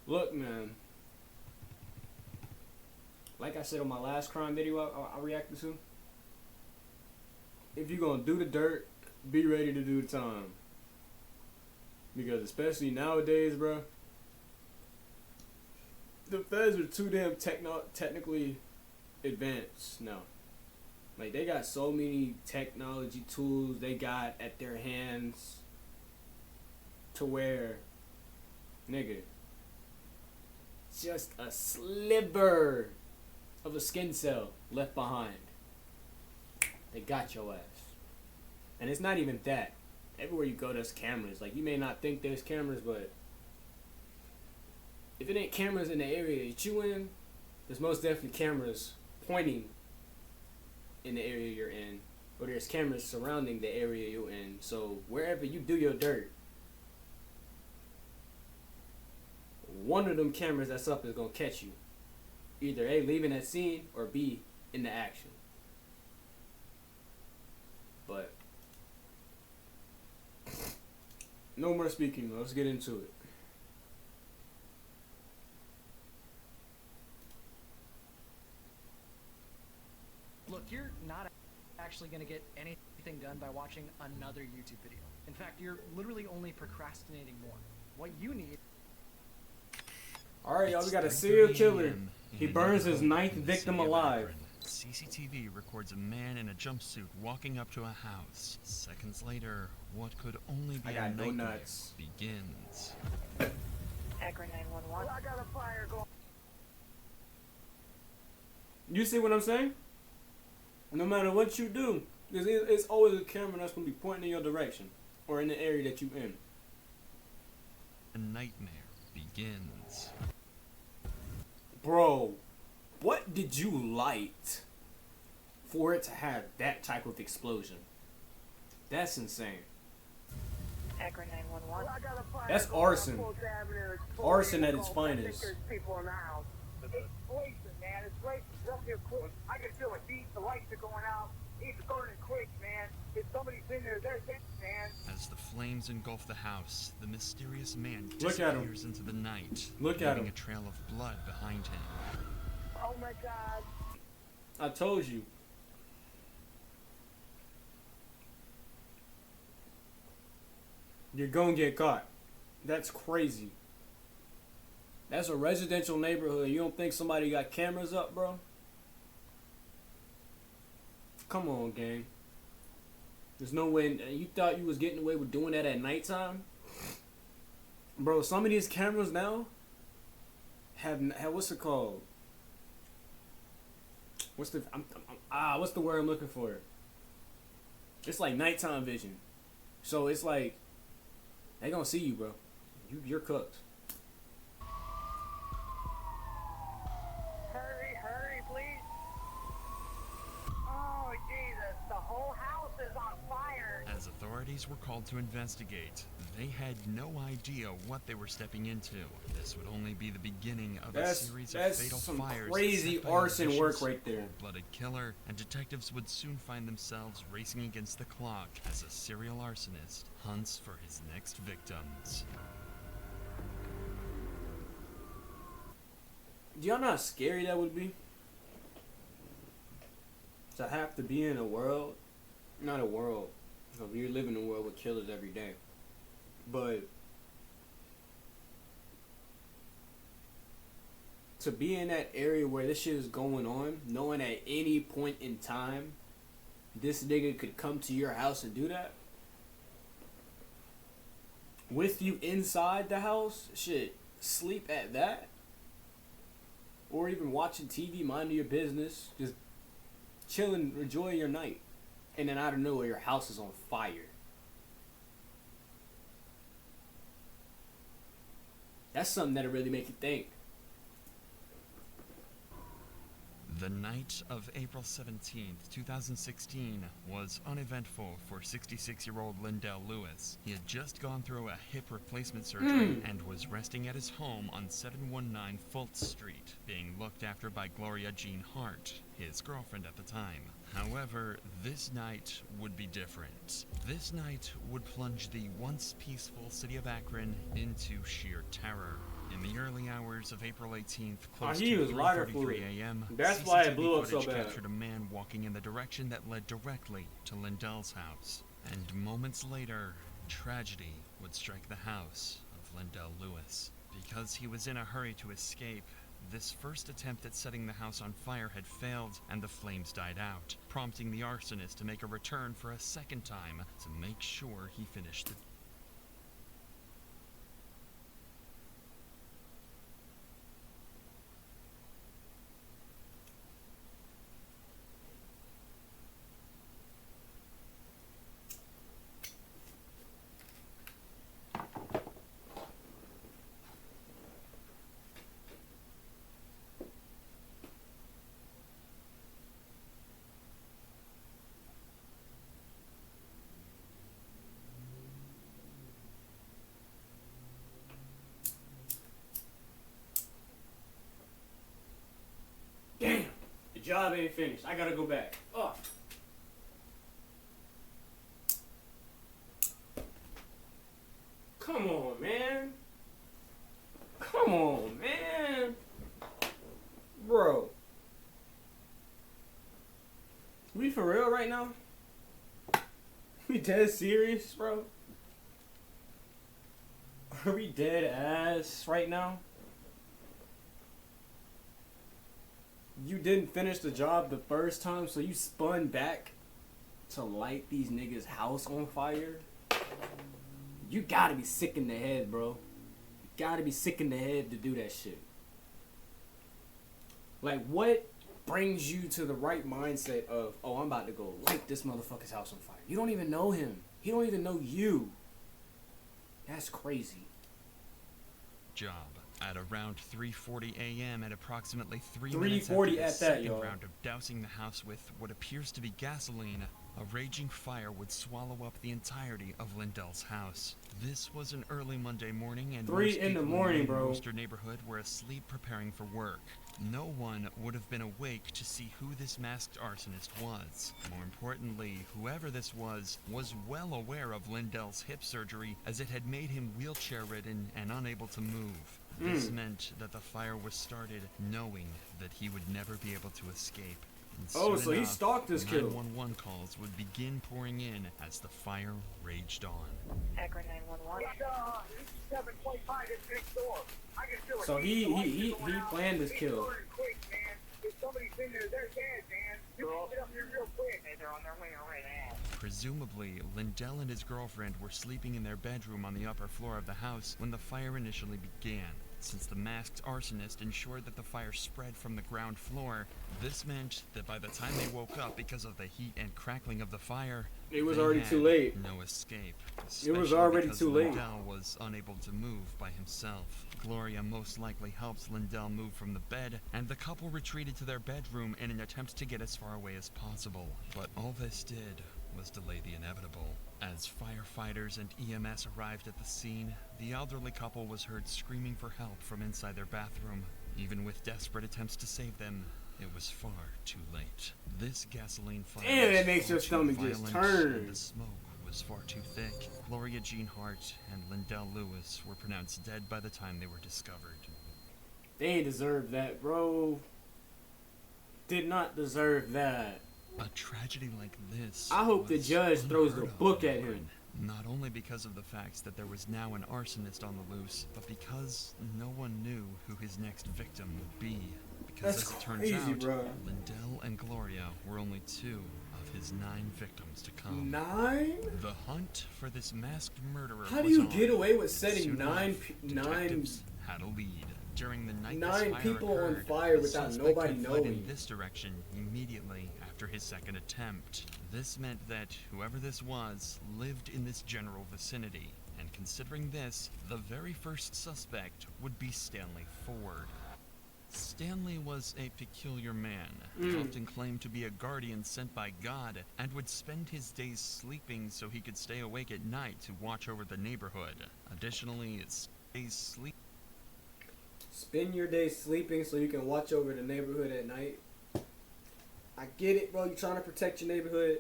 Look, man. Like I said on my last crime video I reacted to, if you're gonna do the dirt, be ready to do the time. Because especially nowadays, bro, the feds are too damn technically advanced now. Like, they got so many technology tools they got at their hands to where, nigga, just a sliver of a skin cell left behind, they got your ass. And it's not even that. Everywhere you go, there's cameras. Like, you may not think there's cameras, but if it ain't cameras in the area that you in, there's most definitely cameras pointing in the area you're in, or there's cameras surrounding the area you're in. So wherever you do your dirt, one of them cameras that's up is gonna catch you. Either A, leaving that scene, or B, in the action. But no more speaking. Let's get into it. Look, you're not actually going to get anything done by watching another YouTube video. In fact, you're literally only procrastinating more. What you need... Alright, y'all, we got a serial killer. He burns his ninth victim alive. CCTV records a man in a jumpsuit walking up to a house. Seconds later, what could only be a nightmare begins. Akron 911. I got a fire going. You see what I'm saying? No matter what you do, it's always a camera that's going to be pointing in your direction, or in the area that you're in. A nightmare begins. Bro, what did you light for it to have that type of explosion? That's insane. Akron 911. That's arson. Arson at its finest. People in the house. It's blazing, man. It's blazing. Up here quick. I can feel it. The lights are going out. It's burning quick, man. If somebody's in there, they're dead, man. As the flames engulf the house, the mysterious man Look at him. disappears into the night, Look at leaving him. a trail of blood behind him. Oh my God. I told you. You're gonna get caught. That's crazy. That's a residential neighborhood. You don't think somebody got cameras up, bro? Come on, gang. There's no way. You thought you was getting away with doing that at nighttime? Bro, some of these cameras now have what's it called? What's the word I'm looking for? It's like nighttime vision. So it's like they gonna see you, bro. You're cooked. Hurry, please. Oh, Jesus. The whole house is on fire. As authorities were called to investigate, they had no idea what they were stepping into. This would only be the beginning of a series of fatal some fires. crazy set by a arson work vicious, right there. cold-blooded killer, and detectives would soon find themselves racing against the clock as a serial arsonist hunts for his next victims. Do y'all know how scary that would be? To have to be in a world, not a world, so you're living in a world with killers every day, but to be in that area where this shit is going on, knowing at any point in time this nigga could come to your house and do that with you inside the house, shit, sleep at that, or even watching TV, minding your business, just chilling, enjoying your night, and then out of nowhere your house is on fire. That's something that'll really make you think. The night of April 17th, 2016 was uneventful for 66-year-old Lindell Lewis. He had just gone through a hip replacement surgery and was resting at his home on 719 Fultz Street, being looked after by Gloria Jean Hart, his girlfriend at the time. However, this night would be different. This night would plunge the once peaceful city of Akron into sheer terror. In the early hours of April 18th, Oh, close he to was lighter 3:33 fluid. a.m., That's why it CCTV blew up so footage bad. captured a man walking in the direction that led directly to Lindell's house. And moments later, tragedy would strike the house of Lindell Lewis. Because he was in a hurry to escape, this first attempt at setting the house on fire had failed, and the flames died out, prompting the arsonist to make a return for a second time to make sure he finished the Damn, the job ain't finished. I gotta go back. Oh. Come on, man. Come on, man. Bro. We for real right now? We dead serious, bro? Are we dead ass right now? You didn't finish the job the first time, so you spun back to light these niggas' house on fire? You gotta be sick in the head, bro. You gotta be sick in the head to do that shit. Like, what brings you to the right mindset of, oh, I'm about to go light this motherfucker's house on fire? You don't even know him. He don't even know you. That's crazy. job. At around 3:40 a.m. at approximately 3 minutes after 3:40 the at that, second y'all. round of dousing the house with what appears to be gasoline, a raging fire would swallow up the entirety of Lindell's house. This was an early Monday morning, and 3 most in the people morning, in the bro. Worcester neighborhood were asleep preparing for work. No one would have been awake to see who this masked arsonist was. More importantly, whoever this was well aware of Lindell's hip surgery, as it had made him wheelchair-ridden and unable to move. This meant that the fire was started knowing that he would never be able to escape. And Oh, soon so he enough, stalked this kid. 911 calls would begin pouring in as the fire raged on. Akron 911. It's 725 is next door. I can feel it. So he planned this It's kill. burning quick, man. If somebody's in there, they're dead, man. You can get up here real quick. Hey, they're on their way right now. Presumably, Lindell and his girlfriend were sleeping in their bedroom on the upper floor of the house when the fire initially began. Since the masked arsonist ensured that the fire spread from the ground floor, this meant that by the time they woke up because of the heat and crackling of the fire, It was they already had too late. no escape. It was especially already because too late. Lindell was unable to move by himself. Gloria most likely helped Lindell move from the bed, and the couple retreated to their bedroom in an attempt to get as far away as possible. But all this did was delay the inevitable. As firefighters and EMS arrived at the scene, the elderly couple was heard screaming for help from inside their bathroom. Even with desperate attempts to save them, it was far too late. This gasoline fire Damn, was that makes far your too stomach just violent, turn. and the smoke was far too thick. Gloria Jean Hart and Lindell Lewis were pronounced dead by the time they were discovered. They ain't deserve that, bro. Did not deserve that. A tragedy like this. I hope the was judge throws the unheard of book in at him. Akron. Not only because of the fact that there was now an arsonist on the loose, but because no one knew who his next victim would be. Because That's as it turns crazy, out, bro. Lindell and Gloria were only 2 of his 9 victims to come. 9? The hunt for this masked murderer. How do was you on, get away with and setting soon nine enough, nine detectives had a lead. During the night this 9 fire people on occurred, fire the without suspect nobody had fled knowing? in this direction immediately after his second attempt. This meant that whoever this was lived in this general vicinity, and considering this, the very first suspect would be Stanley Ford. Stanley was a peculiar man. He often claimed to be a guardian sent by God, and would spend his days sleeping so he could stay awake at night to watch over the neighborhood. Additionally, Spend your day sleeping so you can watch over the neighborhood at night. I get it, bro. You're trying to protect your neighborhood.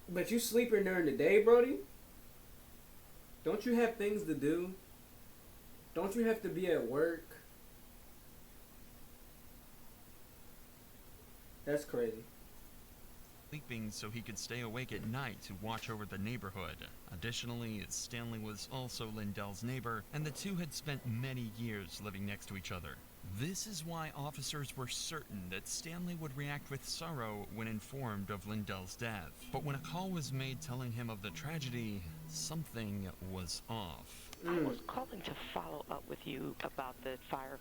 But you sleeping during the day, Brody? Don't you have things to do? Don't you have to be at work? That's crazy. Sleeping so he could stay awake at night to watch over the neighborhood. Additionally, Stanley was also Lindell's neighbor, and the two had spent many years living next to each other. This is why officers were certain that Stanley would react with sorrow when informed of Lindell's death. But when a call was made telling him of the tragedy, something was off. I was calling to follow up with you about the fire.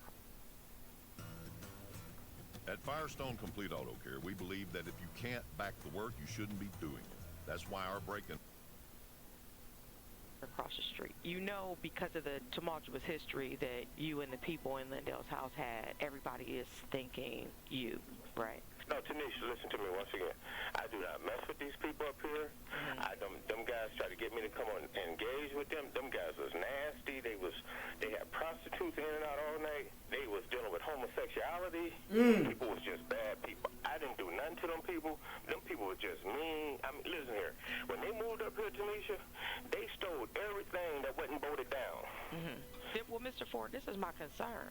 At Firestone Complete Auto Care, we believe that if you can't back the work, you shouldn't be doing it. That's why our break-in Across the street. You know, because of the tumultuous history that you and the people in Lindell's house had, everybody is thinking you, right? No, Tanisha, listen to me once again. I do not mess with these people up here. Them guys try to get me to come on and engage with them. Them guys was nasty. They had prostitutes in and out all night. They was dealing with homosexuality. People was just bad people. I didn't do nothing to them people. Them people were just mean. I mean, listen here. When they moved up here, Tanisha, they stole everything that wasn't voted down. Well, Mr. Ford, this is my concern.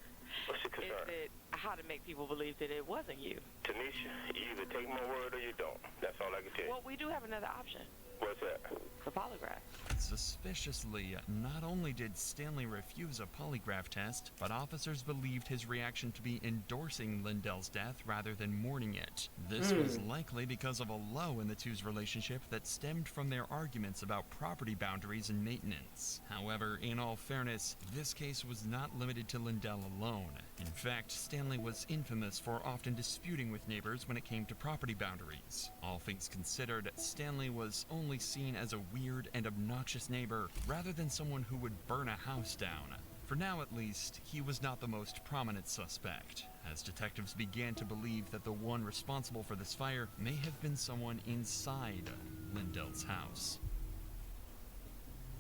What's your concern? Is it how to make people believe that it wasn't you? Tanisha, you either take my word or you don't. That's all I can tell you. Well, we do have another option. What's that? The polygraph. Suspiciously, not only did Stanley refuse a polygraph test, but officers believed his reaction to be endorsing Lindell's death rather than mourning it. This was likely because of a lull in the two's relationship that stemmed from their arguments about property boundaries and maintenance. However, in all fairness, this case was not limited to Lindell alone. In fact, Stanley was infamous for often disputing with neighbors when it came to property boundaries. All things considered, Stanley was only seen as a weird and obnoxious neighbor rather than someone who would burn a house down. For now, at least, he was not the most prominent suspect, as detectives began to believe that the one responsible for this fire may have been someone inside Lindell's house.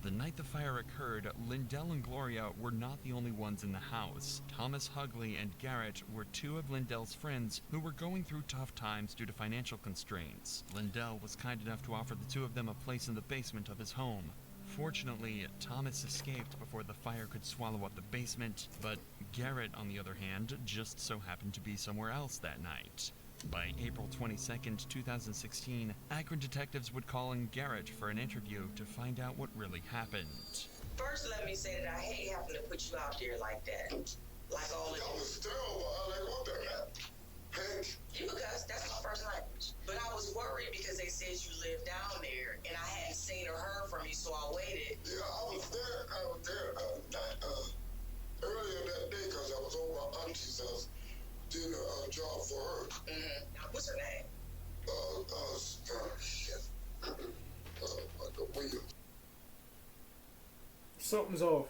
The night the fire occurred, Lindell and Gloria were not the only ones in the house. Thomas Hugley and Garrett were two of Lindell's friends who were going through tough times due to financial constraints. Lindell was kind enough to offer the two of them a place in the basement of his home. Fortunately, Thomas escaped before the fire could swallow up the basement, but Garrett, on the other hand, just so happened to be somewhere else that night. By April 22nd, 2016, Akron detectives would call in Garrett for an interview to find out what really happened. First, let me say that I hate having to put you out there like that. Like all of I was terrible. I what the hell? Heck. you cuss, that's my first language. But I was worried because they said you lived down there, and I hadn't seen or heard from you, so I waited. Yeah, I was there earlier that day because I was over my auntie's house. Did a job for her. Now, what's her name? Williams. Something's off.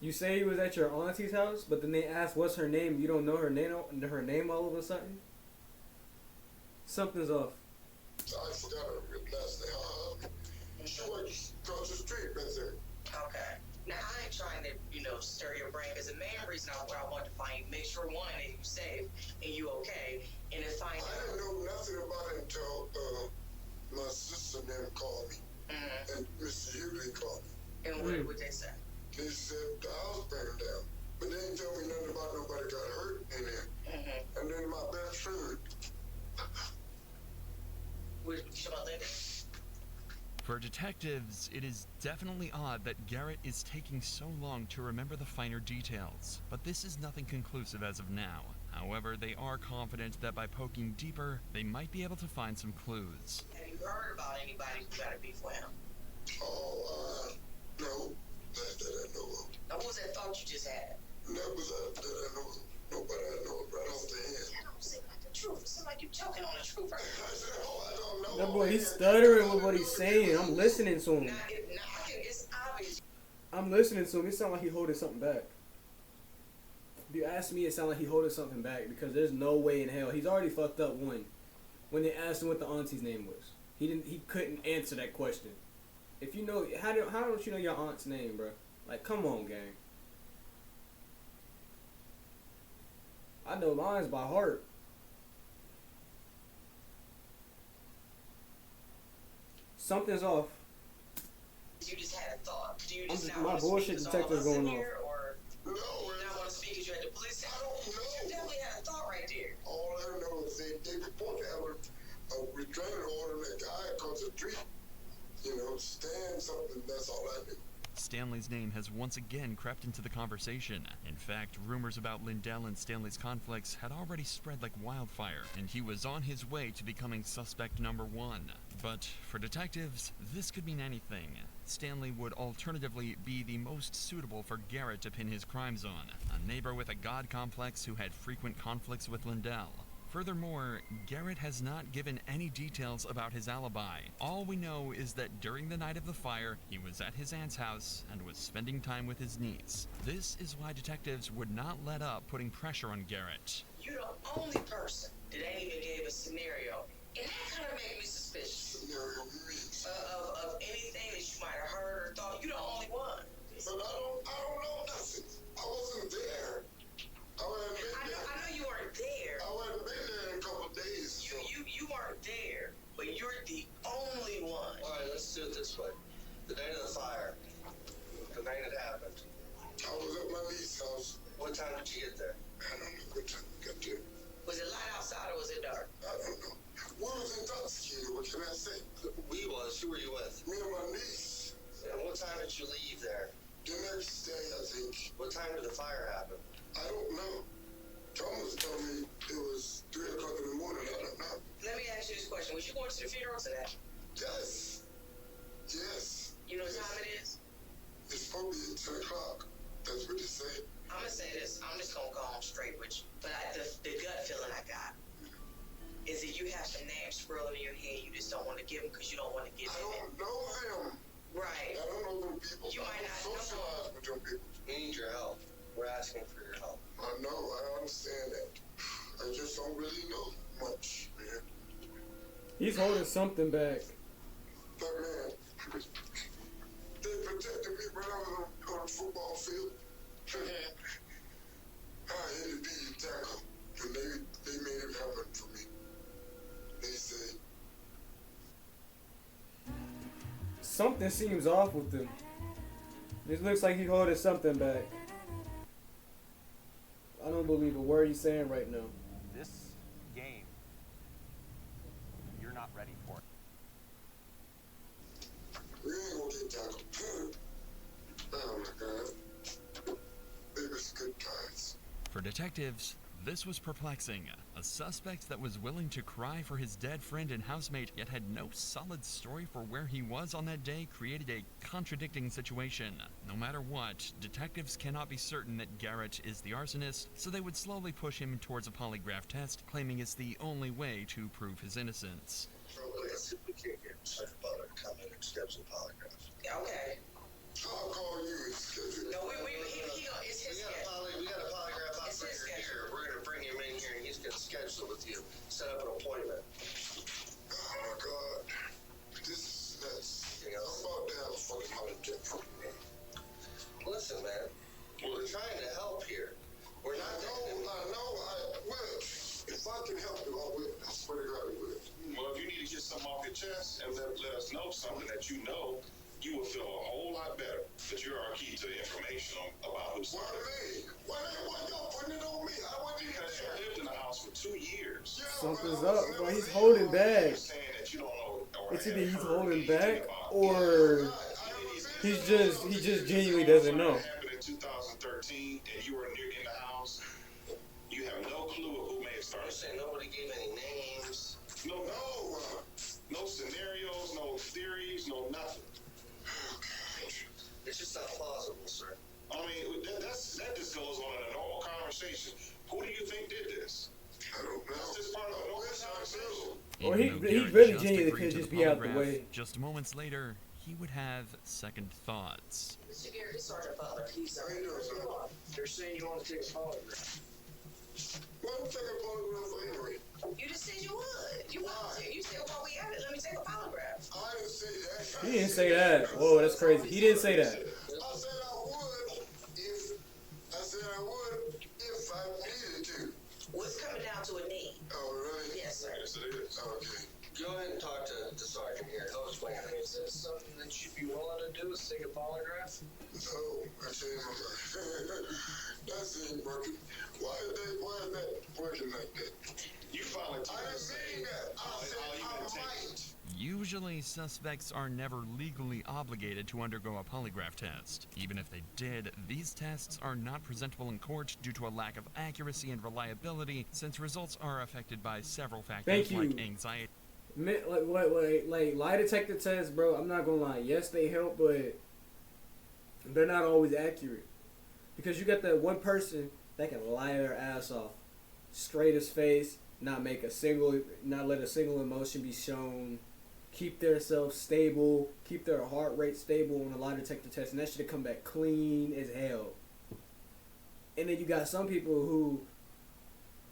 You say he was at your auntie's house, but then they asked what's her name. You don't know her name all of a sudden? Something's off. I forgot her last name. She works across the street, right there. Okay. Now, I ain't trying to, stir your brain, because the main reason I wanted to find you, make sure, one, that you safe and you okay, and if I didn't know nothing about it until my sister then called me, and Mr. Hughley called me. And what would they say? They said the house burned down, but they didn't tell me nothing about nobody got hurt in there. And then my best friend. Would Linda? For detectives, it is definitely odd that Garrett is taking so long to remember the finer details, but this is nothing conclusive as of now. However, they are confident that by poking deeper, they might be able to find some clues. Have you heard about anybody who got a beef with him? No, that I know of. Now, what was that thought you just had? That was that I know of. Nobody I know of right off the hand. That don't seem like the truth. It seems like you're choking on the truth right now. I said, I don't know. That boy, he's stuttering with what he's saying. I'm listening to him. It's obvious. I'm listening to him. It sounds like he's holding something back. If you ask me, it sounds like he's holding something back because there's no way in hell. He's already fucked up one. When they asked him what the auntie's name was, he couldn't answer that question. If you know, how don't you know your aunt's name, bro? Like, come on, gang. I know mine's by heart. You You just had a thought. Do you I'm just just, not my want to bullshit speak 'cause all of detector's us in going off. here, or No, you not want to speak 'cause you're at the police station? I don't You know. definitely had a thought right there. All I know is they report to have a restraining order on that guy across the street. You know, stand something, that's all I do. Stanley's name has once again crept into the conversation. In fact, rumors about Lindell and Stanley's conflicts had already spread like wildfire, and he was on his way to becoming suspect number one. But for detectives, this could mean anything. Stanley would alternatively be the most suitable for Garrett to pin his crimes on, a neighbor with a god complex who had frequent conflicts with Lindell. Furthermore, Garrett has not given any details about his alibi. All we know is that during the night of the fire, he was at his aunt's house and was spending time with his niece. This is why detectives would not let up putting pressure on Garrett. You're the only person that ain't even gave a scenario, and that kind of made me suspicious. Scenario means. Of anything that you might have heard or thought. You're the only one. But I don't know nothing. I wasn't there. I know you weren't there. I hadn't been there in a couple of days. You weren't there, but you're the only one. All right, let's do it this way. The night of the fire, the night it happened. I was at my niece's house. What time did you get there? I don't know what time we got there. Was it light outside or was it dark? I don't know. We was intoxicated, what can I say? We was. Who were you with? Me and my niece. And what time did you leave there? The next day, I think. What time did the fire happen? I don't know. Thomas told me it was 3 o'clock in the morning. I don't know. Let me ask you this question. Was you going to the funeral today? Yes. Yes. You know what time it is? It's supposed to be 10 o'clock. That's what they say. I'm going to say this. I'm just going to go on straight with you. But the gut feeling I got is that you have some names swirling in your head you just don't want to give them because you don't want to give them. I don't know them. Right. I don't know them people. You might not know socialize with them people. We need your help. We're asking for your help. I know, I understand that. I just don't really know much, man. He's holding something back. But man, they protected me when I was on the football field. I had to be the tackle, and they made it happen for me. They say Something seems off with him. This looks like he's holding something back. I don't believe a word he's saying right now. This game, you're not ready for it. we ain't gonna get tackled. Oh my God. They was good guys. For detectives, this was perplexing. A suspect that was willing to cry for his dead friend and housemate, yet had no solid story for where he was on that day, created a contradicting situation. No matter what, detectives cannot be certain that Garrett is the arsonist, so they would slowly push him towards a polygraph test, claiming it's the only way to prove his innocence. Let's see if we can't get Sergeant Butler to come in and schedule a polygraph. Yeah, okay. I'll call you and schedule it. No, it's his schedule. We got a polygraph It's his operator schedule. here. We're going to bring him in here and he's going to schedule it with you. Set up an appointment. Oh my God. This is nuts. You know? I'm about to have a fucking heart attack. Listen, man. We're trying to help here. We're not. I know, I will. If I can help you, I will. I swear to God, I will. Well, if you need to get something off your chest and let us know something that you know, you will feel a whole lot better that you're our key to the information about who's Why me? Why y'all putting it on me? I wasn't even because you there. lived in the house for 2 years. Yeah, Something's but I up. was Why never he's there. holding back. You're saying that you don't know or It's either have he's heard holding anything back about or he just genuinely doesn't know. What happened in 2013 and you were in the house. You have no clue of who may have You're started. saying nobody gave any names. No scenarios, no theories, no nothing. It's just not plausible, sir. I mean, that just goes on in a normal conversation. Who do you think did this? I don't know. That's just part of a normal conversation. Well, Even though he Garrett really just genuinely agreed could to just the be out the polygraph, way. just moments later, he would have second thoughts. Mr. Garrett, it's Sergeant Butler. He's How you doing, sir? They're saying you want to take a polygraph. Why don't you take a polygraph anyway? You just said you would. You wanted to. You said, while we at it, let me take a polygraph. I didn't say that. He didn't say that. Whoa, that's crazy. He didn't say that. I said I would if I needed to. What's coming down to a need? Oh, really? Yes, sir. Yes, it is. Okay. Go ahead and talk to the sergeant here. He'll explain it. Is this something that you'd be willing to do is take a polygraph? No, I changed my mind. That ain't working. Why is that working like that? You finally took I didn't say that. I said I might. Usually, suspects are never legally obligated to undergo a polygraph test. Even if they did, these tests are not presentable in court due to a lack of accuracy and reliability, since results are affected by several factors like anxiety. Like lie detector tests, bro. I'm not gonna lie. Yes, they help, but they're not always accurate. Because you got that one person that can lie their ass off, straight as face, not let a single emotion be shown, keep themselves stable, keep their heart rate stable on a lie detector test, and that should come back clean as hell. And then you got some people who,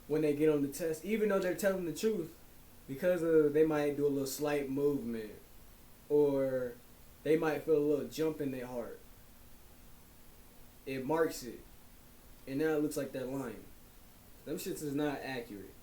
when they get on the test, even though they're telling the truth, because they might do a little slight movement, or they might feel a little jump in their heart, it marks it, and now it looks like they're lying. Them shits is not accurate.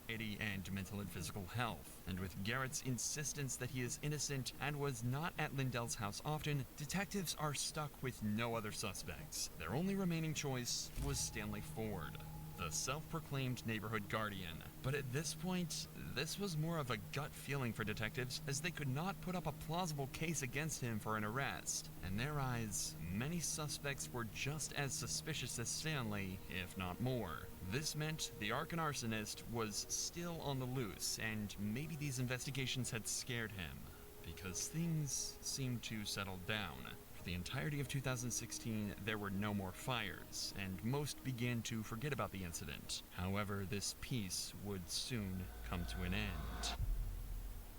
And mental and physical health. And with Garrett's insistence that he is innocent and was not at Lindell's house often, detectives are stuck with no other suspects. Their only remaining choice was Stanley Ford, the self-proclaimed neighborhood guardian. But at this point, this was more of a gut feeling for detectives, as they could not put up a plausible case against him for an arrest. In their eyes, many suspects were just as suspicious as Stanley, if not more. This meant the Arkan arsonist was still on the loose, and maybe these investigations had scared him, because things seemed to settle down. For the entirety of 2016, there were no more fires, and most began to forget about the incident. However, this peace would soon come to an end.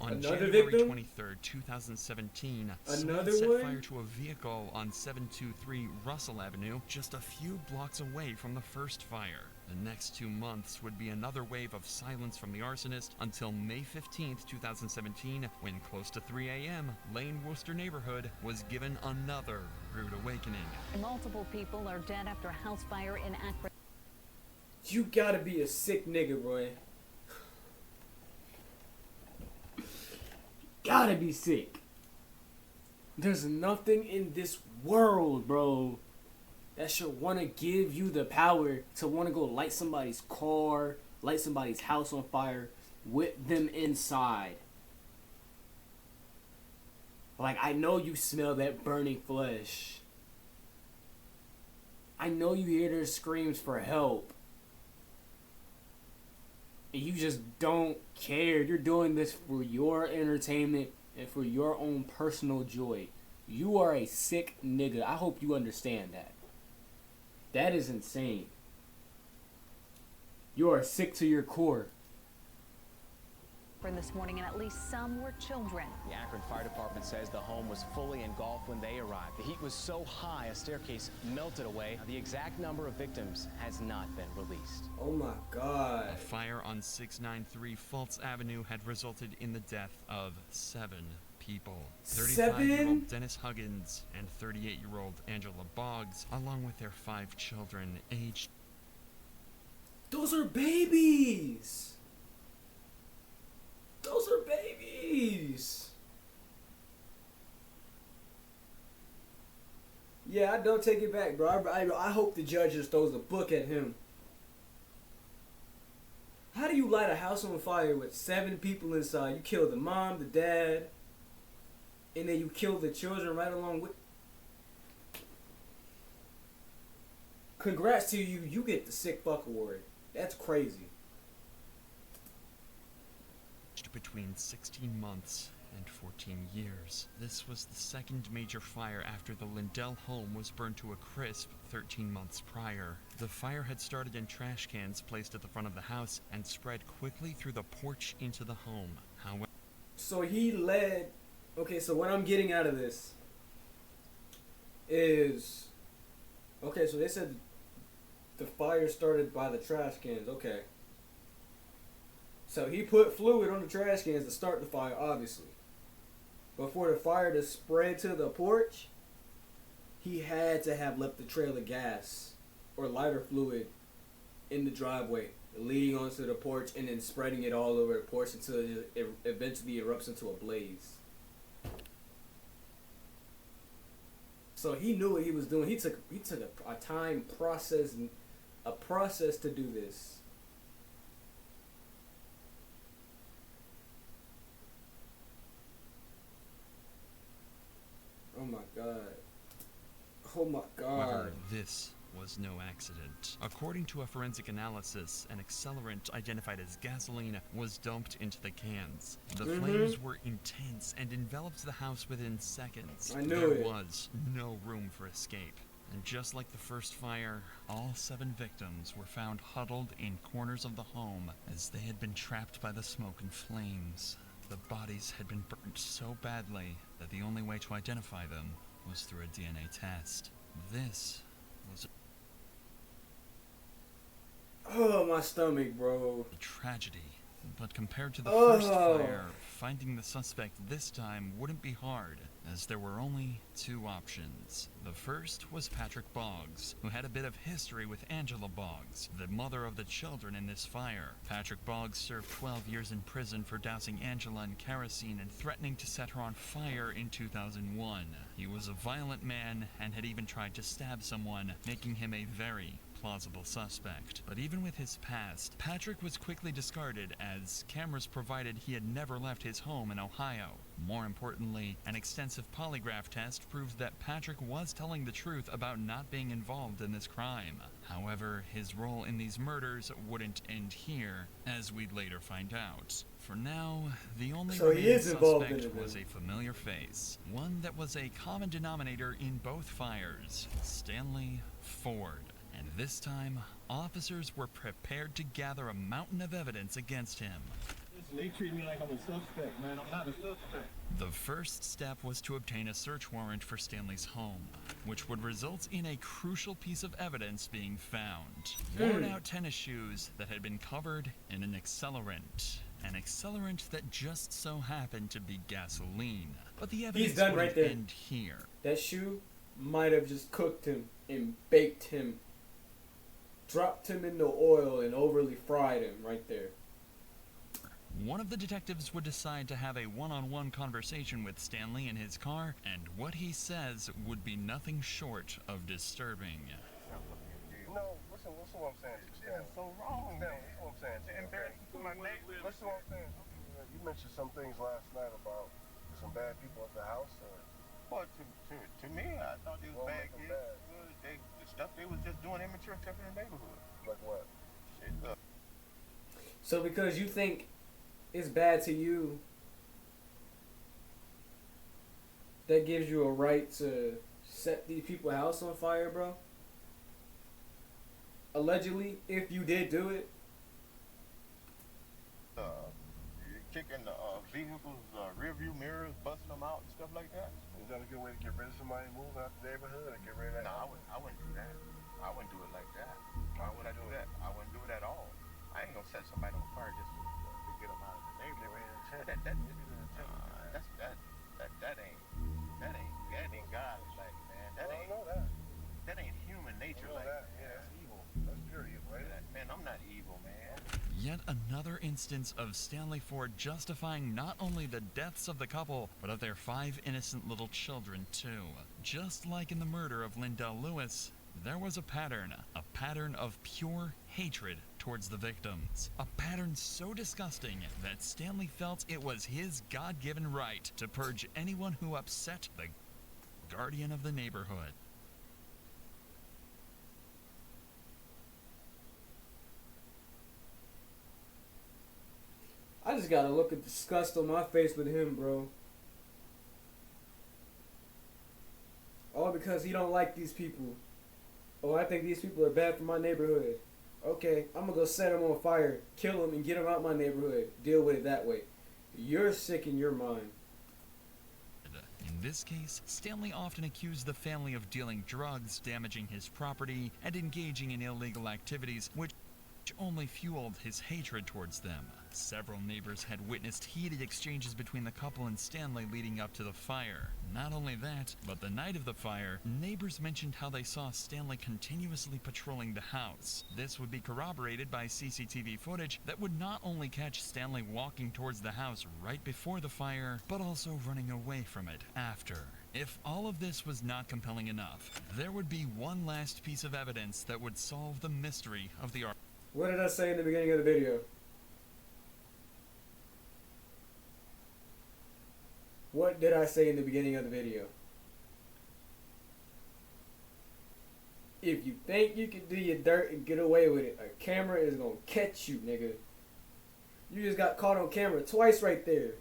On January 23rd, 2017, someone set fire to a vehicle on 723 Russell Avenue, just a few blocks away from the first fire. The next 2 months would be another wave of silence from the arsonist until May 15th, 2017, when close to 3 a.m., Lane Worcester neighborhood was given another rude awakening. Multiple people are dead after a house fire in Akron. You gotta be a sick nigga, boy. Gotta be sick. There's nothing in this world, bro, that should want to give you the power to want to go light somebody's car, light somebody's house on fire with them inside. Like, I know you smell that burning flesh. I know you hear their screams for help. And you just don't care. You're doing this for your entertainment and for your own personal joy. You are a sick nigga. I hope you understand that. That is insane. You are sick to your core. This morning, and at least some were children. The Akron Fire Department says the home was fully engulfed when they arrived. The heat was so high, a staircase melted away. The exact number of victims has not been released. Oh my God. A fire on 693 Fultz Avenue had resulted in the death of 7 people. 35-year-old Dennis Huggins and 38-year-old Angela Boggs, along with their 5 children, aged... Those are babies! Those are babies! Yeah, I don't take it back, bro. I hope the judge just throws a book at him. How do you light a house on fire with 7 people inside? You kill the mom, the dad, and then you kill the children right along with... Congrats to you. You get the sick fuck award. That's crazy. Between 16 months and 14 years. This was the second major fire after the Lindell home was burned to a crisp 13 months prior. The fire had started in trash cans placed at the front of the house and spread quickly through the porch into the home. However, so he led... Okay, so what I'm getting out of this is... Okay, so they said the fire started by the trash cans. Okay. So he put fluid on the trash cans to start the fire, obviously. But for the fire to spread to the porch, he had to have left the trail of gas or lighter fluid in the driveway, leading onto the porch and then spreading it all over the porch until it eventually erupts into a blaze. So he knew what he was doing. He took a time process to do this. Oh my god. Oh my god. However, this was no accident. According to a forensic analysis, an accelerant identified as gasoline was dumped into the cans. The flames were intense and enveloped the house within seconds. There was no room for escape. And just like the first fire, all 7 victims were found huddled in corners of the home as they had been trapped by the smoke and flames. The bodies had been burnt so badly that the only way to identify them was through a DNA test. This was oh, my stomach, bro. a tragedy. But compared to the first fire, finding the suspect this time wouldn't be hard, as there were only 2 options. The first was Patrick Boggs, who had a bit of history with Angela Boggs, the mother of the children in this fire. Patrick Boggs served 12 years in prison for dousing Angela in kerosene and threatening to set her on fire in 2001. He was a violent man and had even tried to stab someone, making him a very plausible suspect. But even with his past, Patrick was quickly discarded as cameras provided he had never left his home in Ohio. More importantly, an extensive polygraph test proved that Patrick was telling the truth about not being involved in this crime. However, his role in these murders wouldn't end here, as we'd later find out. For now, the only remaining suspect was a familiar face, one that was a common denominator in both fires: Stanley Ford. And this time, officers were prepared to gather a mountain of evidence against him. They treat me like I'm a suspect, man. I'm not a suspect. The first step was to obtain a search warrant for Stanley's home, which would result in a crucial piece of evidence being found. Worn-out tennis shoes that had been covered in an accelerant. An accelerant that just so happened to be gasoline. But the evidence wouldn't end here. That shoe might have just cooked him and baked him. Dropped him in the oil and overly fried him right there. One of the detectives would decide to have a one-on-one conversation with Stanley in his car, and what he says would be nothing short of disturbing. No, listen what I'm saying. This is so wrong. Listen what I'm saying. It's embarrassing to my name. Listen what I'm saying. You mentioned some things last night about some bad people at the house. Well, to me, I thought they was bad kids. The stuff they was just doing immature stuff in the neighborhood. Like what? Shit, look. So because you think it's bad to you, that gives you a right to set these people's house on fire, bro? Allegedly, if you did do it. Kicking the vehicles' rear view mirrors, busting them out and stuff like that. Is that a good way to get rid of somebody, move out the neighborhood, and get rid of that? No, I wouldn't do that. I wouldn't do it like that. Why would I do that? I wouldn't do it at all. I ain't gonna set somebody on fire just to get them out of the neighborhood. That ain't godly, like, man. That ain't human nature, like that. Yeah, that's evil. That's pure evil, right? Man, I'm not evil, man. Yet another instance of Stanley Ford justifying not only the deaths of the couple, but of their 5 innocent little children too. Just like in the murder of Lindell Lewis, there was a pattern of pure hatred towards the victims. A pattern so disgusting that Stanley felt it was his God-given right to purge anyone who upset the guardian of the neighborhood. I just gotta look at the disgust on my face with him, bro. All because he don't like these people. Oh, I think these people are bad for my neighborhood. Okay, I'm gonna go set them on fire, kill them, and get them out my neighborhood. Deal with it that way. You're sick in your mind. In this case, Stanley often accused the family of dealing drugs, damaging his property, and engaging in illegal activities, which only fueled his hatred towards them. Several neighbors had witnessed heated exchanges between the couple and Stanley leading up to the fire. Not only that, but the night of the fire, neighbors mentioned how they saw Stanley continuously patrolling the house. This would be corroborated by CCTV footage that would not only catch Stanley walking towards the house right before the fire, but also running away from it after. If all of this was not compelling enough, there would be one last piece of evidence that would solve the mystery of the What did I say in the beginning of the video? What did I say in the beginning of the video? If you think you can do your dirt and get away with it, a camera is gonna catch you, nigga. You just got caught on camera twice right there.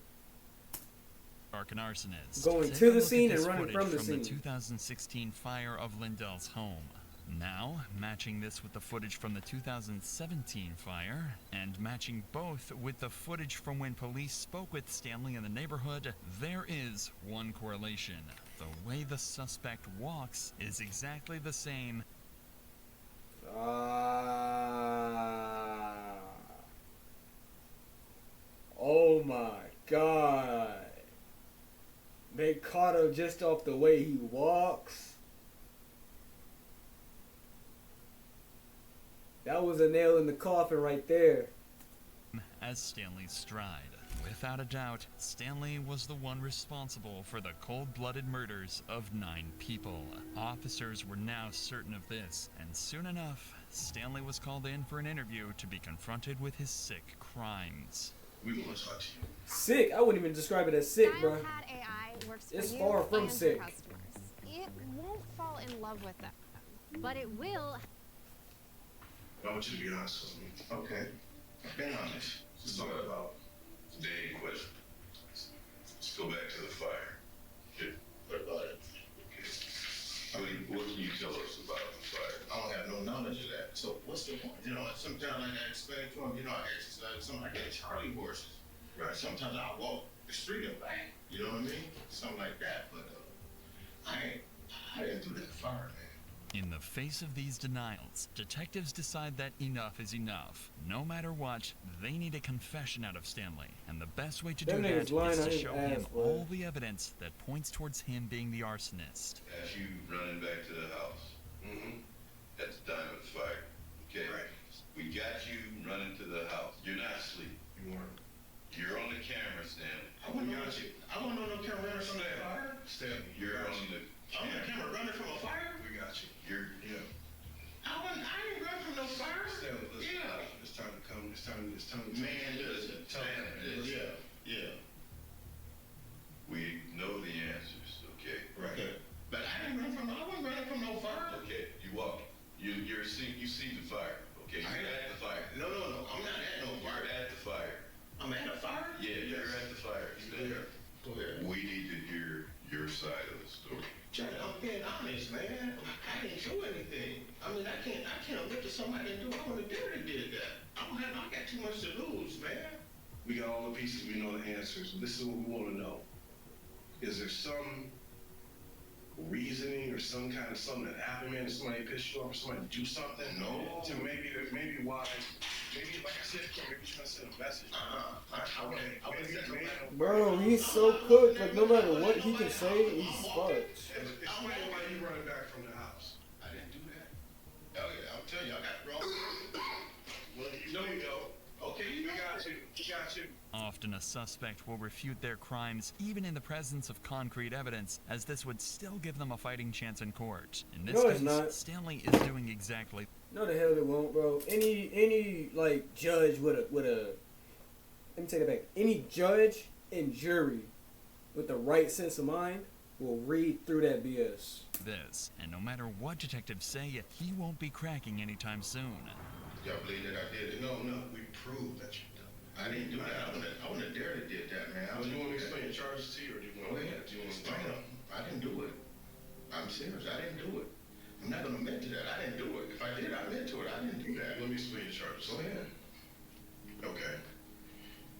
An arsonist. Going Take to a the look scene at and this running footage from the the scene. 2016 fire of Lindell's home. Now, matching this with the footage from the 2017 fire, and matching both with the footage from when police spoke with Stanley in the neighborhood, there is one correlation. The way the suspect walks is exactly the same. Oh my God. They caught him just off the way he walks. That was a nail in the coffin right there. As Stanley's stride. Without a doubt, Stanley was the one responsible for the cold-blooded murders of 9 people. Officers were now certain of this, and soon enough, Stanley was called in for an interview to be confronted with his sick crimes. We want to talk to you. Sick? I wouldn't even describe it as sick, bro. Dialpad AI works It's for far you from and sick. your customers. It won't fall in love with them, but it will. I want you to be honest with me. Okay. I've been honest. Let's talk about today in question. Let's go back to the fire. Okay. What about it? Okay. What can you tell us about the fire? I don't have no knowledge of that. So what's the point? You know, sometimes I gotta explain to them, you know, I exercise, sometimes I get Charlie horses. Right. Sometimes I walk the street and back. You know what I mean? Something like that. But I didn't do that fire, man. In the face of these denials, detectives decide that enough is enough. No matter what, they need a confession out of Stanley, and the best way to do that is to show him all the evidence that points towards him being the arsonist. As you running back to the house, at the time of the fire, okay? Right. We got you running to the house. You're not asleep. You weren't. You're on the camera, Stanley. I wasn't on no camera running from the fire. Stanley, you're on the camera running from a fire? We got you. I didn't run from no fire. Stanley, listen. Yeah. It's time to come. It's time to Man, listen. Yeah. We know the answers, okay? Right. Okay. But I wasn't running from no fire. Okay, you walk. You see the fire, okay? You're at the fire. No. I'm not at no fire. You're at the fire. I'm at a fire? Yeah, Yes. you're at the fire. Go ahead. We need to hear your side of the story. Johnny, I'm being honest, man. I didn't do anything. I mean, I can't admit to something I didn't do. I would have did that. I got too much to lose, man. We got all the pieces, we know the answers. This is what we want to know. Is there some reasoning or some kind of something that happened, man? Did somebody piss you off or somebody do something? No. So maybe why, maybe like I said, maybe you're trying to send a message. Bro, he's so cooked. Like, no matter what he can say, he's fucked. Explain why you running back from the house. I didn't do that. Oh yeah, I'll tell you, I got it wrong. Well, you know you don't. Okay, you got you. Often a suspect will refute their crimes even in the presence of concrete evidence, as this would still give them a fighting chance in court. In this case, Stanley is doing exactly. No, the hell they won't, bro. Any like judge with a let me take it back. Any judge and jury with the right sense of mind will read through that BS. This, and no matter what detectives say, he won't be cracking anytime soon. Y'all believe that I did it? No, we proved that you done it. I didn't do that. I wouldn't have dared to did that, man. Do you want me to explain your charges to you, or do you want to explain them? I didn't do it. I'm serious. I didn't do it. I'm not gonna admit to that. I didn't do it. If I did, I admit to it. I didn't do that. Let me explain your charges. Go ahead. Okay.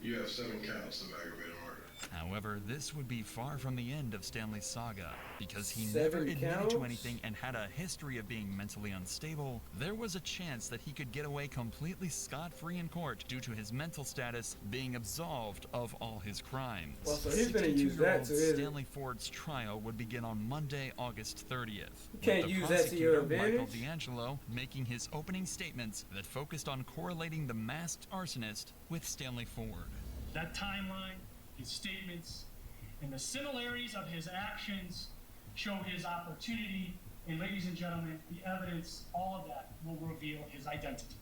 You have 7 counts of aggravated murder. However, this would be far from the end of Stanley's saga, because he 7 never admitted counts? to anything and had a history of being mentally unstable. There was a chance that he could get away completely scot-free in court due to his mental status being absolved of all his crimes. Well, so he's gonna use that to his... Stanley Ford's trial would begin on Monday, August 30th. You can't use that to your advantage. Michael D'Angelo making his opening statements that focused on correlating the masked arsonist with Stanley Ford. That timeline, his statements, and the similarities of his actions show his opportunity. And ladies and gentlemen, the evidence, all of that will reveal his identity.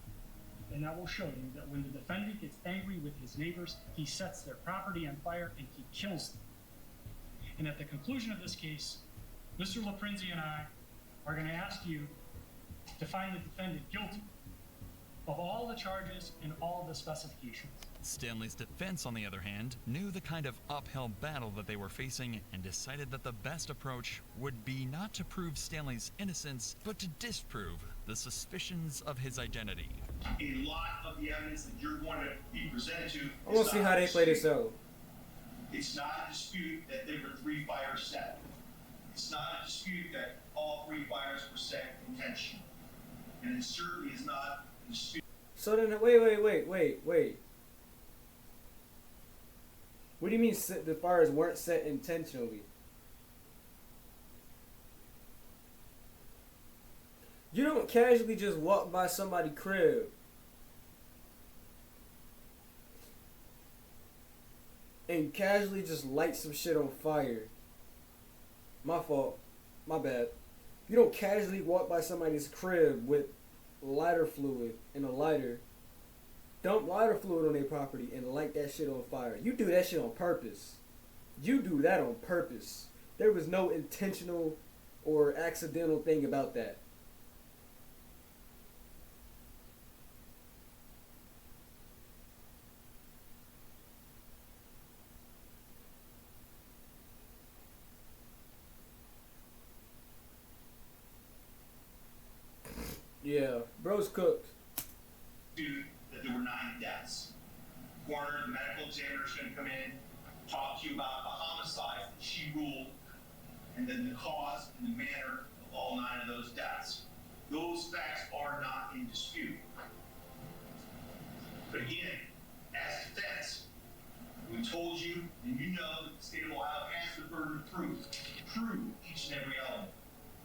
And that will show you that when the defendant gets angry with his neighbors, he sets their property on fire and he kills them. And at the conclusion of this case, Mr. LaPrinzi and I are going to ask you to find the defendant guilty of all the charges and all the specifications. Stanley's defense, on the other hand, knew the kind of uphill battle that they were facing and decided that the best approach would be not to prove Stanley's innocence, but to disprove the suspicions of his identity. A lot of the evidence that you're going to be presented to, I want to see how they play this out. It's not a dispute that there were 3 fires set. It's not a dispute that all 3 fires were set intentionally. And it certainly is not a dispute. So then, wait. What do you mean the fires weren't set intentionally? You don't casually just walk by somebody's crib and casually just light some shit on fire. My fault. My bad. You don't casually walk by somebody's crib with lighter fluid and a lighter, dump lighter fluid on their property and light that shit on fire. You do that shit on purpose. You do that on purpose. There was no intentional or accidental thing about that. Yeah, bro's cooked. Dude, that there were 9 deaths. Coroner, the medical examiner's going to come in, talk to you about the homicide that she ruled, and then the cause and the manner of all 9 of those deaths. Those facts are not in dispute. But again, as defense, we told you, and you know that the state of Ohio has the burden of proof to prove each and every element.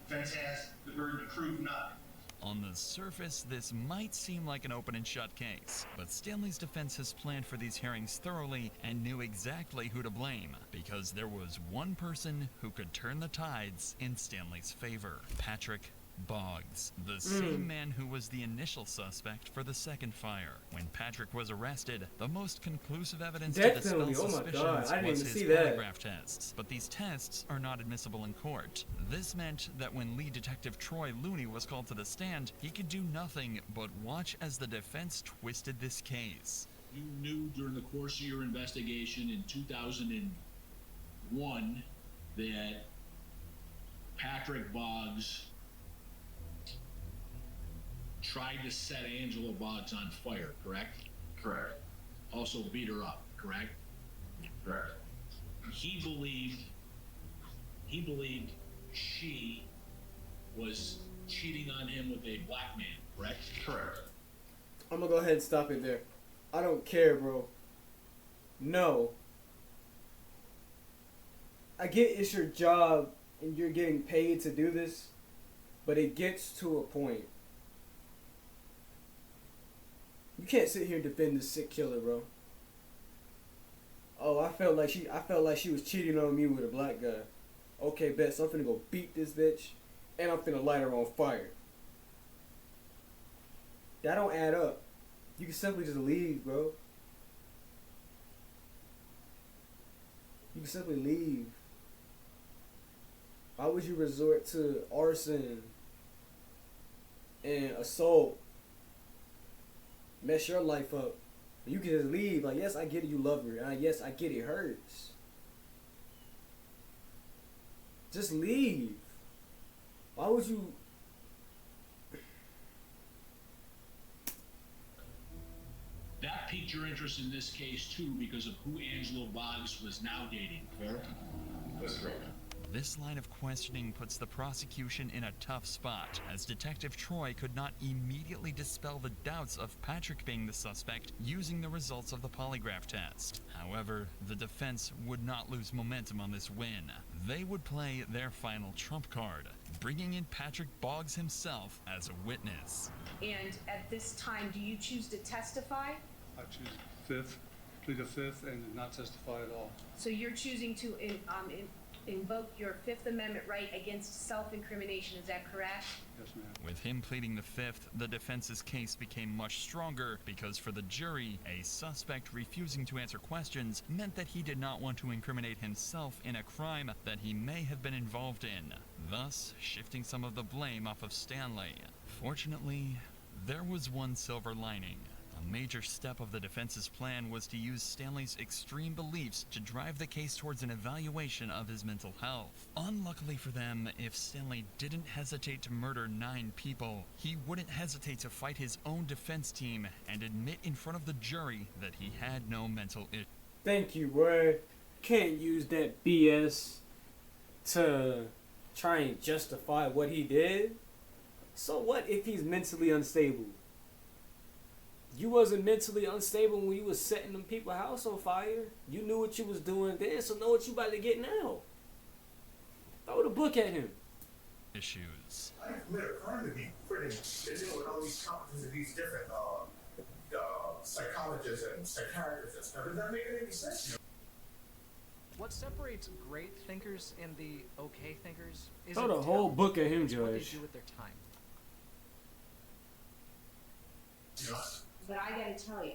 Defense has the burden to prove nothing. On the surface, this might seem like an open and shut case, but Stanley's defense has planned for these hearings thoroughly and knew exactly who to blame, because there was one person who could turn the tides in Stanley's favor: Patrick Boggs, the same man who was the initial suspect for the second fire. When Patrick was arrested, the most conclusive evidence to dispel suspicions was his polygraph tests. But these tests are not admissible in court. This meant that when lead detective Troy Looney was called to the stand, he could do nothing but watch as the defense twisted this case. You knew during the course of your investigation in 2001 that Patrick Boggs tried to set Angela Boggs on fire, correct? Correct. Also beat her up, correct? Correct. He believed she was cheating on him with a black man, correct? Correct. I'm gonna go ahead and stop it there. I don't care, bro. No. I get it's your job and you're getting paid to do this, but it gets to a point. You can't sit here and defend this sick killer, bro. Oh, I felt like she was cheating on me with a black guy. Okay, bet. So I'm finna go beat this bitch, and I'm finna light her on fire. That don't add up. You can simply just leave, bro. You can simply leave. Why would you resort to arson and assault? Mess your life up. You can just leave. Like, yes, I get it, you love her. Yes, I get it hurts. Just leave. Why would you? That piqued piqued your interest in this case too because of who Angelo Boggs was now dating, correct? That's correct. This line of questioning puts the prosecution in a tough spot, as Detective Troy could not immediately dispel the doubts of Patrick being the suspect using the results of the polygraph test. However, the defense would not lose momentum on this win. They would play their final trump card, bringing in Patrick Boggs himself as a witness. And at this time, do you choose to testify? I choose plead the fifth, and not testify at all. So you're choosing to invoke your Fifth Amendment right against self-incrimination, is that correct? Yes, ma'am. With him pleading the fifth, the defense's case became much stronger because for the jury, a suspect refusing to answer questions meant that he did not want to incriminate himself in a crime that he may have been involved in, thus shifting some of the blame off of Stanley. Fortunately, there was one silver lining. A major step of the defense's plan was to use Stanley's extreme beliefs to drive the case towards an evaluation of his mental health. Unluckily for them, if Stanley didn't hesitate to murder 9 people, he wouldn't hesitate to fight his own defense team and admit in front of the jury that he had no mental issue. Thank you, boy. Can't use that BS to try and justify what he did. So what if he's mentally unstable? You wasn't mentally unstable when you was setting them people's house on fire. You knew what you was doing then, so know what you about to get now. Throw the book at him. Issues. I commit a crime to be pretty dealing with all these companies and these different psychologists and psychiatrists and stuff. Does that make any sense? What separates great thinkers and the okay thinkers is Throw the whole book at him, what they Judge. do with their time. But I gotta tell you,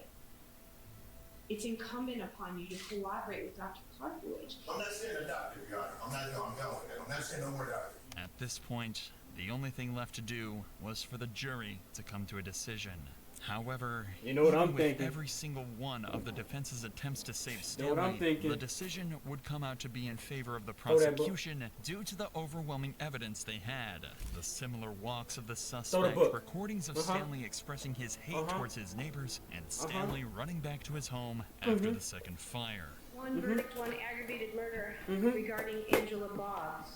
it's incumbent upon you to cooperate with Dr. Cartledge. I'm not saying a doctor, Your Honor. I'm done with it. I'm not saying no more doctor. At this point, the only thing left to do was for the jury to come to a decision. However, you know what even I'm with thinking. every single one of the defense's attempts to save You know what I'm Stanley, thinking. the decision would come out to be in favor of the Throw that book. prosecution due to the overwhelming evidence they had. The similar walks of the Throw the suspect, book. recordings of Stanley expressing his hate towards his neighbors, and Stanley running back to his home after the second fire. One verdict, one aggravated murder regarding Angela Boggs.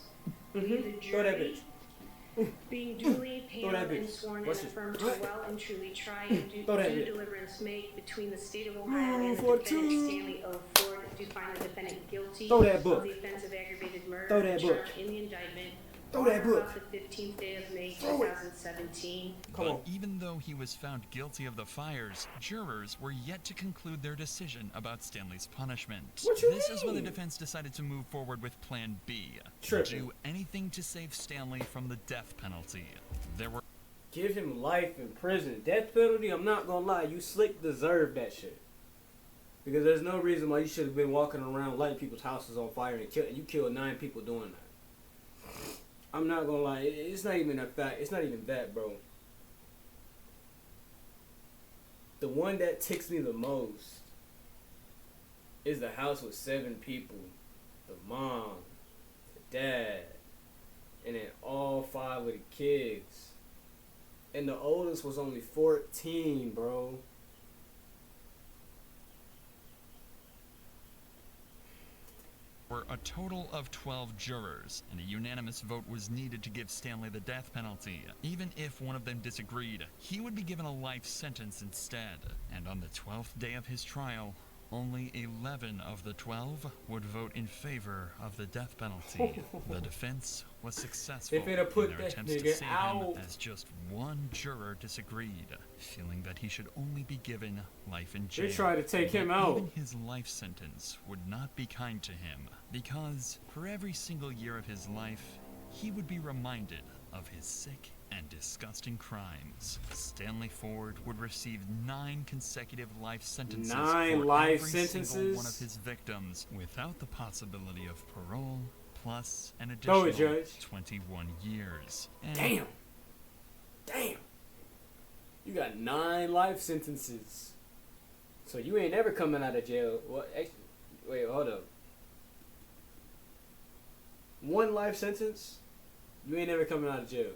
We, the Throw that jury, bitch. being duly Throw that paneled and bitch. sworn and What's it? affirmed to well and truly try and do Throw that due bitch. deliverance made between the state of Ohio and the for defendant two. Stanley O. Ford do find the defendant guilty Throw that book. of the offense of aggravated murder Throw that book. charged in the indictment Throw on that or book. about the 15th day of May Throw it. 2017. But even though he was found guilty of the fires, jurors were yet to conclude their decision about Stanley's punishment. What you This is when the mean? defense decided to move forward with Plan B. Tripping. Do anything to save Stanley from the death penalty. There were Give him life in prison. Death penalty, I'm not gonna lie, you slick deserve that shit. Because there's no reason why you should have been walking around lighting people's houses on fire and you killed 9 people doing that. I'm not gonna lie, it's not even a fact. It's not even that, bro. The one that ticks me the most is the house with 7 people. The mom, the dad, and then all 5 of the kids. And the oldest was only 14, bro. were a total of 12 jurors, and a unanimous vote was needed to give Stanley the death penalty. Even if one of them disagreed, he would be given a life sentence instead. And on the 12th day of his trial, only 11 of the 12 would vote in favor of the death penalty. The defense was successful They finna put in their that attempts to nigga save out. him, as just one juror disagreed, feeling that he should only be given life in jail. They tried to take him But out. Even his life sentence would not be kind to him, because for every single year of his life, he would be reminded of his sick and disgusting crimes. Stanley Ford would receive 9 consecutive life sentences 9 for life every single sentences? one of his victims, without the possibility of parole, plus an Throw additional it, Judge. 21 years. And Damn. Damn. You got 9 life sentences. So you ain't never coming out of jail. What? Wait, hold up. 1 life sentence, you ain't never coming out of jail.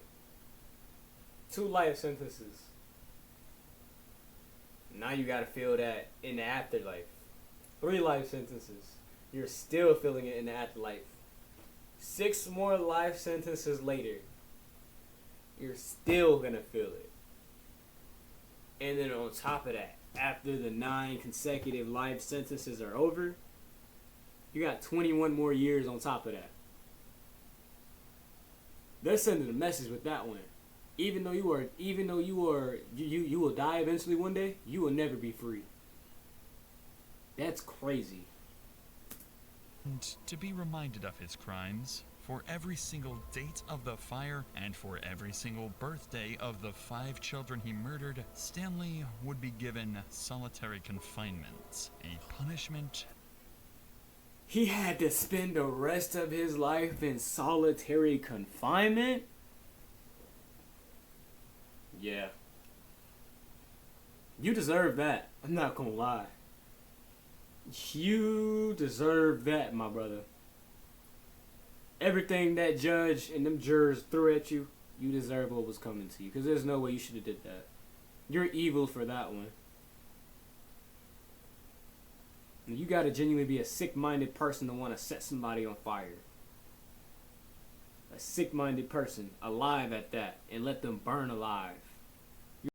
2 life sentences. Now you gotta feel that in the afterlife. 3 life sentences. You're still feeling it in the afterlife. 6 more life sentences later, you're still gonna feel it. And then on top of that, after the 9 consecutive life sentences are over, you got 21 more years on top of that. They're sending a message with that one. You will die eventually one day, you will never be free. That's crazy. And to be reminded of his crimes, for every single date of the fire and for every single birthday of the 5 children he murdered, Stanley would be given solitary confinement, a punishment. He had to spend the rest of his life in solitary confinement? Yeah. You deserve that. I'm not gonna lie. You deserve that, my brother. Everything that judge and them jurors threw at you, you deserve what was coming to you. Because there's no way you should have did that. You're evil for that one. And you gotta genuinely be a sick-minded person to want to set somebody on fire. A sick-minded person, alive at that, and let them burn alive.